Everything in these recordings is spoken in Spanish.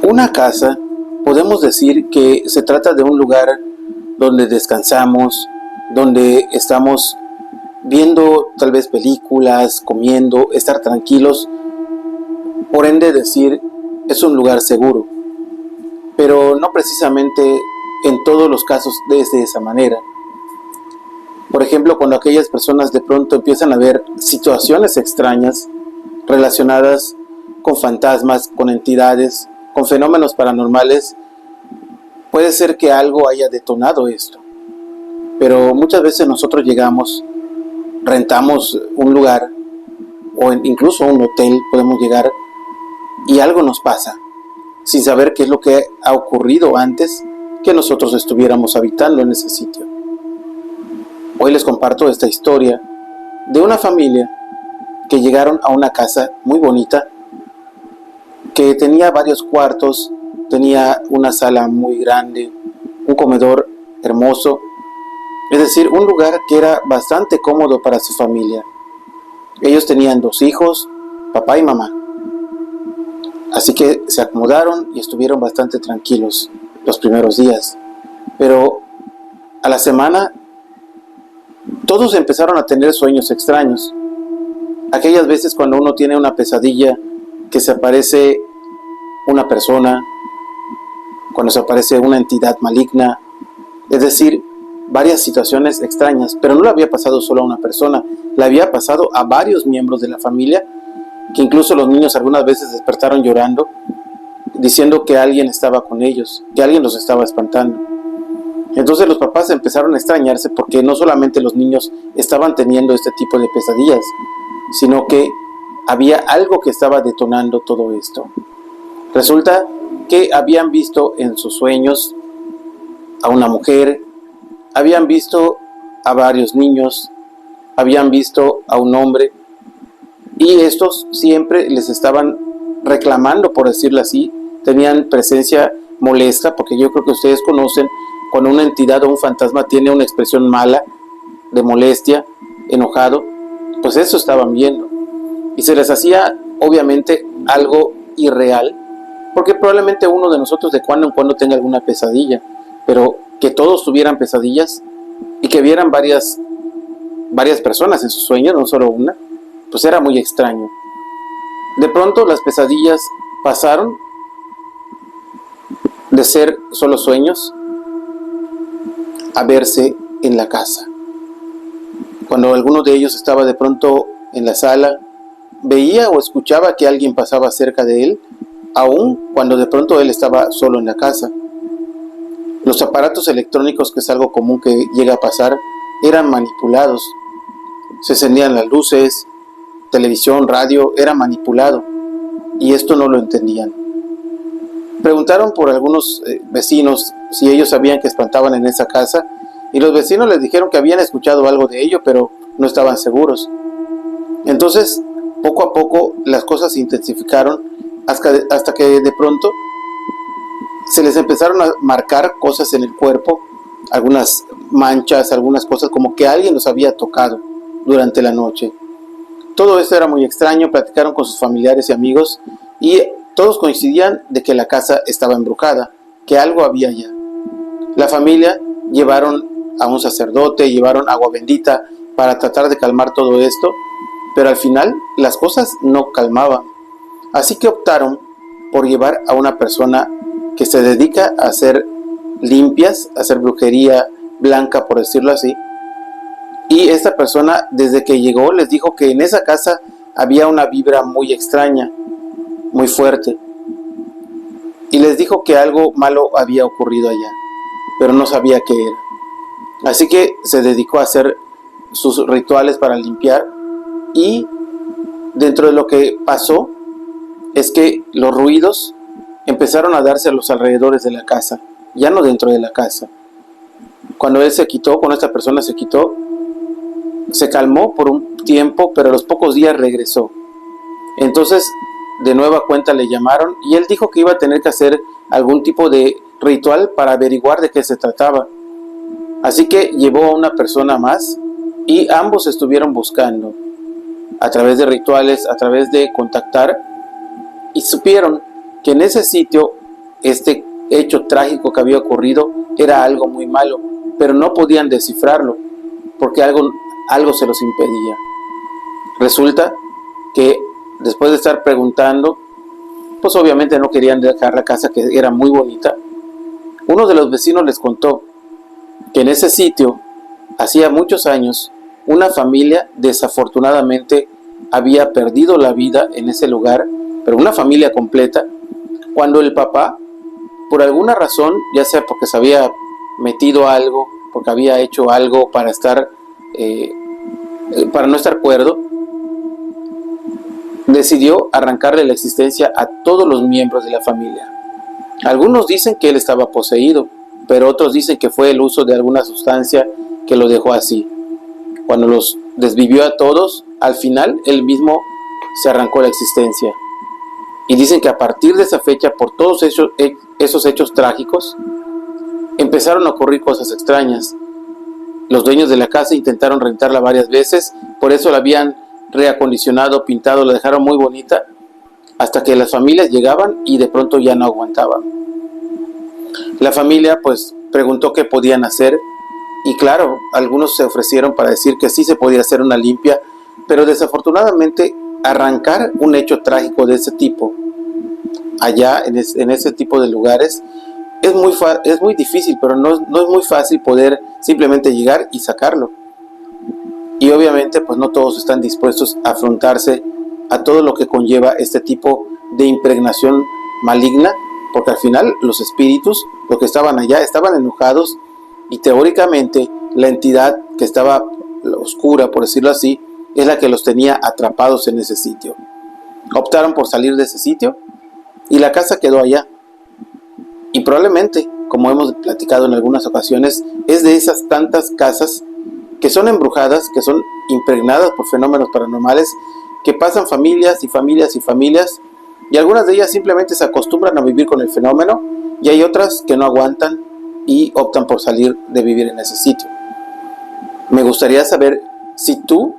Una casa, podemos decir que se trata de un lugar donde descansamos, donde estamos viendo tal vez películas, comiendo, estar tranquilos. Por ende decir, es un lugar seguro. Pero no precisamente en todos los casos es de esa manera. Por ejemplo, cuando aquellas personas de pronto empiezan a ver situaciones extrañas relacionadas con fantasmas, con entidades, con fenómenos paranormales, puede ser que algo haya detonado esto. Pero muchas veces nosotros llegamos, rentamos un lugar o incluso un hotel, podemos llegar y algo nos pasa, sin saber qué es lo que ha ocurrido antes que nosotros estuviéramos habitando en ese sitio. Hoy les comparto esta historia de una familia que llegaron a una casa muy bonita, que tenía varios cuartos, tenía una sala muy grande, un comedor hermoso, es decir, un lugar que era bastante cómodo para su familia. Ellos tenían 2 hijos, papá y mamá. Así que se acomodaron y estuvieron bastante tranquilos los primeros días. Pero a la semana todos empezaron a tener sueños extraños. Aquellas veces cuando uno tiene una pesadilla, que se aparece una persona, cuando se aparece una entidad maligna, es decir, varias situaciones extrañas, pero no le había pasado solo a una persona, le había pasado a varios miembros de la familia, que incluso los niños algunas veces despertaron llorando, diciendo que alguien estaba con ellos, que alguien los estaba espantando. Entonces los papás empezaron a extrañarse porque no solamente los niños estaban teniendo este tipo de pesadillas, sino que había algo que estaba detonando todo esto. Resulta que habían visto en sus sueños a una mujer, habían visto a varios niños, habían visto a un hombre, y estos siempre les estaban reclamando, por decirlo así, tenían presencia molesta, porque yo creo que ustedes conocen cuando una entidad o un fantasma tiene una expresión mala, de molestia, enojado, pues eso estaban viendo. Y se les hacía obviamente algo irreal, porque probablemente uno de nosotros de cuando en cuando tenga alguna pesadilla, pero que todos tuvieran pesadillas y que vieran varias personas en sus sueños, no solo una, pues era muy extraño. De pronto las pesadillas pasaron de ser solo sueños a verse en la casa. Cuando alguno de ellos estaba de pronto en la sala, veía o escuchaba que alguien pasaba cerca de él, aun cuando de pronto él estaba solo en la casa. Los aparatos electrónicos, que es algo común que llega a pasar, eran manipulados. Se encendían las luces, televisión, radio, era manipulado, y esto no lo entendían. Preguntaron por algunos vecinos si ellos sabían que espantaban en esa casa, y los vecinos les dijeron que habían escuchado algo de ello, pero no estaban seguros. Entonces, poco a poco las cosas se intensificaron hasta que de pronto se les empezaron a marcar cosas en el cuerpo, algunas manchas, algunas cosas como que alguien los había tocado durante la noche. Todo esto era muy extraño, platicaron con sus familiares y amigos y todos coincidían de que la casa estaba embrujada, que algo había allá. La familia llevaron a un sacerdote, llevaron agua bendita para tratar de calmar todo esto, pero al final las cosas no calmaban. Así que optaron por llevar a una persona que se dedica a hacer limpias, a hacer brujería blanca, por decirlo así. Y esta persona, desde que llegó, les dijo que en esa casa había una vibra muy extraña, muy fuerte. Y les dijo que algo malo había ocurrido allá, pero no sabía qué era. Así que se dedicó a hacer sus rituales para limpiar, y dentro de lo que pasó es que los ruidos empezaron a darse a los alrededores de la casa, ya no dentro de la casa. Cuando él se quitó, cuando esta persona se quitó, se calmó por un tiempo, pero a los pocos días regresó. Entonces, de nueva cuenta le llamaron y él dijo que iba a tener que hacer algún tipo de ritual para averiguar de qué se trataba. Así que llevó a una persona más y ambos estuvieron buscando a través de rituales, a través de contactar, y supieron que en ese sitio este hecho trágico que había ocurrido era algo muy malo, pero no podían descifrarlo porque algo se los impedía. Resulta que después de estar preguntando, pues obviamente no querían dejar la casa, que era muy bonita. Uno de los vecinos les contó que en ese sitio, hacía muchos años, una familia desafortunadamente había perdido la vida en ese lugar, pero una familia completa, cuando el papá, por alguna razón, ya sea porque se había metido algo, porque había hecho algo para no estar cuerdo, decidió arrancarle la existencia a todos los miembros de la familia. Algunos dicen que él estaba poseído, pero otros dicen que fue el uso de alguna sustancia que lo dejó así. Cuando los desvivió a todos, al final él mismo se arrancó la existencia. Y dicen que a partir de esa fecha, por todos esos hechos trágicos, empezaron a ocurrir cosas extrañas. Los dueños de la casa intentaron rentarla varias veces, por eso la habían reacondicionado, pintado, la dejaron muy bonita, hasta que las familias llegaban y de pronto ya no aguantaban. La familia pues preguntó qué podían hacer, y claro, algunos se ofrecieron para decir que sí se podía hacer una limpia, pero desafortunadamente arrancar un hecho trágico de ese tipo allá en ese tipo de lugares es muy difícil, pero no es muy fácil poder simplemente llegar y sacarlo. Y obviamente pues no todos están dispuestos a afrontarse a todo lo que conlleva este tipo de impregnación maligna, porque al final los espíritus, los que estaban allá, estaban enojados, y teóricamente la entidad que estaba oscura, por decirlo así, es la que los tenía atrapados en ese sitio. Optaron por salir de ese sitio y la casa quedó allá. Y probablemente, como hemos platicado en algunas ocasiones, es de esas tantas casas que son embrujadas, que son impregnadas por fenómenos paranormales, que pasan familias y familias y familias, y algunas de ellas simplemente se acostumbran a vivir con el fenómeno, y hay otras que no aguantan y optan por salir de vivir en ese sitio. Me gustaría saber si tú,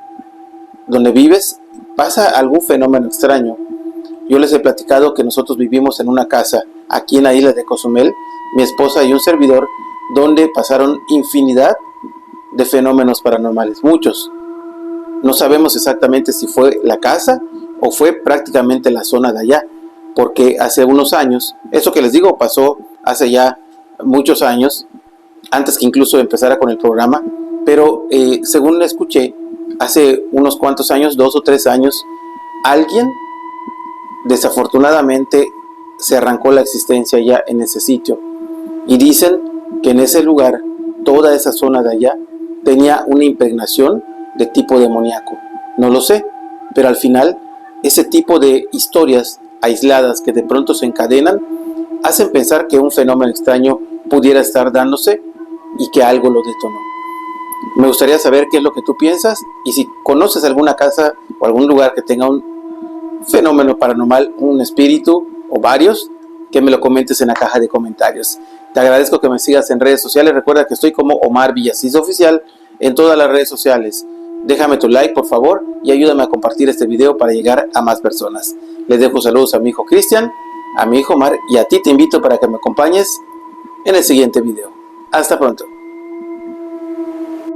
donde vives, pasa algún fenómeno extraño. Yo les he platicado que nosotros vivimos en una casa aquí en la isla de Cozumel, mi esposa y un servidor, donde pasaron infinidad de fenómenos paranormales, muchos. No sabemos exactamente si fue la casa o fue prácticamente la zona de allá, porque hace unos años, eso que les digo pasó hace ya muchos años, antes que incluso empezara con el programa, pero según escuché, hace unos cuantos años, 2 o 3 años, alguien desafortunadamente se arrancó la existencia allá en ese sitio, y dicen que en ese lugar, toda esa zona de allá tenía una impregnación de tipo demoníaco. No lo sé, pero al final ese tipo de historias aisladas que de pronto se encadenan hacen pensar que un fenómeno extraño pudiera estar dándose y que algo lo detonó. Me gustaría saber qué es lo que tú piensas, y si conoces alguna casa o algún lugar que tenga un fenómeno paranormal, un espíritu o varios, que me lo comentes en la caja de comentarios. Te agradezco que me sigas en redes sociales. Recuerda que estoy como Omar Villasís Oficial en todas las redes sociales. Déjame tu like, por favor, y ayúdame a compartir este video para llegar a más personas. Les dejo saludos a mi hijo Cristian, a mi hijo Omar, y a ti te invito para que me acompañes en el siguiente video. Hasta pronto.